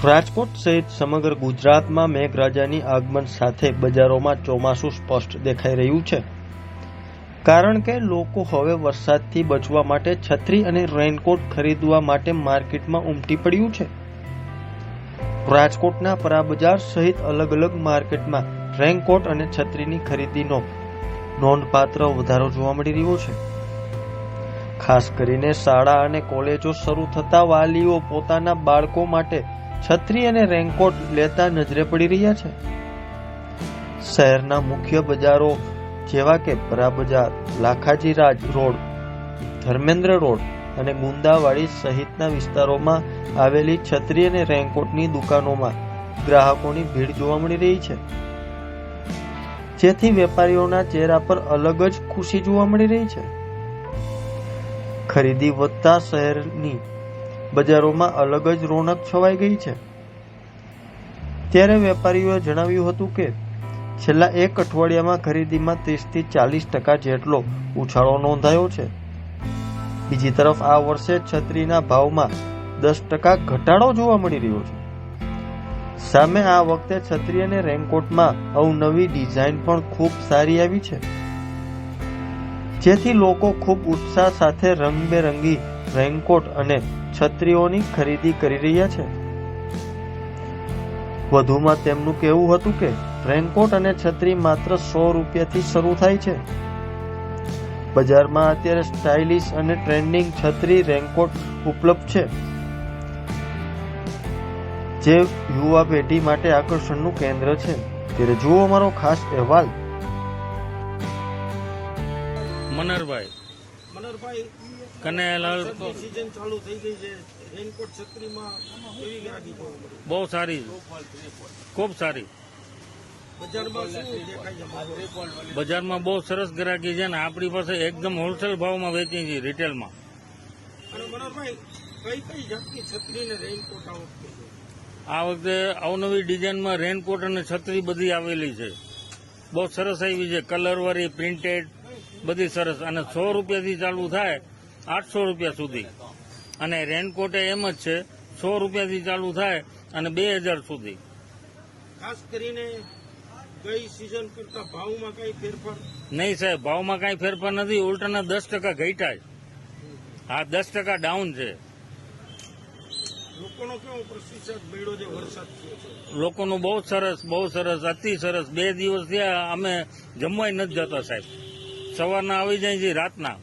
રાજકોટ સહિત સમગ્ર ગુજરાતમાં મેઘરાજાની આગમન સાથે બજારોમાં ચોમાસું સ્પષ્ટ દેખાઈ રહ્યું છે. કારણ કે લોકો હવે વરસાદથી બચવા માટે છત્રી અને રેનકોટ ખરીદવા માટે માર્કેટમાં ઉમટી પડ્યું છે. રાજકોટના પરા બજાર સહિત અલગ અલગ માર્કેટમાં રેનકોટ અને છત્રીની ખરીદીનો નોંધપાત્ર વધારો જોવા મળી રહ્યો છે. ખાસ કરીને શાળા અને કોલેજો શરૂ થતા વાલીઓ પોતાના બાળકો માટે છત્રી અને રેનકોટ લેતા નજરે પડી રહ્યા છે. શહેરના મુખ્ય બજારો જેવા કે પરા બજાર, લાખાજી રાજ રોડ, ધર્મેન્દ્ર રોડ અને ગુંદાવાડી સહિતના વિસ્તારોમાં આવેલી છત્રી અને રેનકોટની દુકાનોમાં ગ્રાહકોની ભીડ જોવા મળી રહી છે, જેથી વેપારીઓના ચહેરા પર અલગ જ ખુશી જોવા મળી રહી છે. ખરીદી વધતા શહેરની બજારોમાં અલગ જ રોનક છવાઈ ગઈ છે. ત્યારે વેપારીઓએ જણાવ્યું હતું કે છેલ્લા એક અઠવાડિયામાં ખરીદીમાં 30 થી 40% જેટલો ઉછાળો નોંધાયો છે. બીજી તરફ આ વર્ષે છત્રીના ભાવમાં 10% ઘટાડો જોવા મળી રહ્યો છે. સામે આ વખતે છત્રી અને રેનકોટમાં અવનવી ડિઝાઇન પણ ખૂબ સારી આવી છે, જેથી લોકો ખૂબ ઉત્સાહ સાથે રંગબેરંગી રેનકોટ અને છત્રીઓની ખરીદી કરી રહ્યા છે. વધુમાં તેમનું કહેવું હતું કે રેનકોટ અને છત્રી માત્ર 100 રૂપિયાથી શરૂ થાય છે. બજારમાં અત્યારે સ્ટાઇલિશ અને ટ્રેન્ડિંગ છત્રી, રેનકોટ ઉપલબ્ધ છે, જે યુવા પેઢી માટે આકર્ષણનું કેન્દ્ર છે. ત્યારે જુઓ અમારો ખાસ અહેવાલ. મનરભાઈ કનૈયાલાલ સીઝન ચાલુ થઈ ગઈ છે. રેનકોટ છત્રીમાં કેવી ગ્રાહકી જોવા મળી? બહુ સારી, ખૂબ સારી. બજારમાં શું દેખાય છે? બજારમાં બહુ સરસ ગ્રાહકી છે ને આપણી પાસે એકદમ હોલસેલ ભાવમાં વેચી છે, રિટેલમાં. અને મનરભાઈ કઈ કઈ જાતની છત્રી ને રેનકોટ આ વખતે છે? આ વખતે અવનવી ડિઝાઇનમાં રેનકોટ અને છત્રી બધી આવેલી છે. બહુ સરસ આવી છે, કલરવાળી, પ્રિન્ટેડ, બધી સરસ. અને 100 રૂપિયાથી ચાલુ થાય 800 રૂપિયા સુધી. અને રેનકોટે એમ જ છે, 100 રૂપિયાથી ચાલુ થાય અને 2000 સુધી. ખાસ કરીને ગઈ સીઝન કરતા ભાવમાં કઈ ફેરફાર નહીં સાહેબ, ભાવમાં કાંઈ ફેરફાર નથી, ઉલટાના 10% ઘટ્યા છે. હા, 10% ડાઉન છે. લોકોનો કેવો પ્રતિસાદ મળ્યો છે વરસાદ થયો છે? લોકોનું બહુ સરસ, બહુ સરસ, અતિ સરસ. 2 દિવસ થયા અમે જમવાય નથી જતા સાહેબ. સવારના આવી જાય છે, રાતના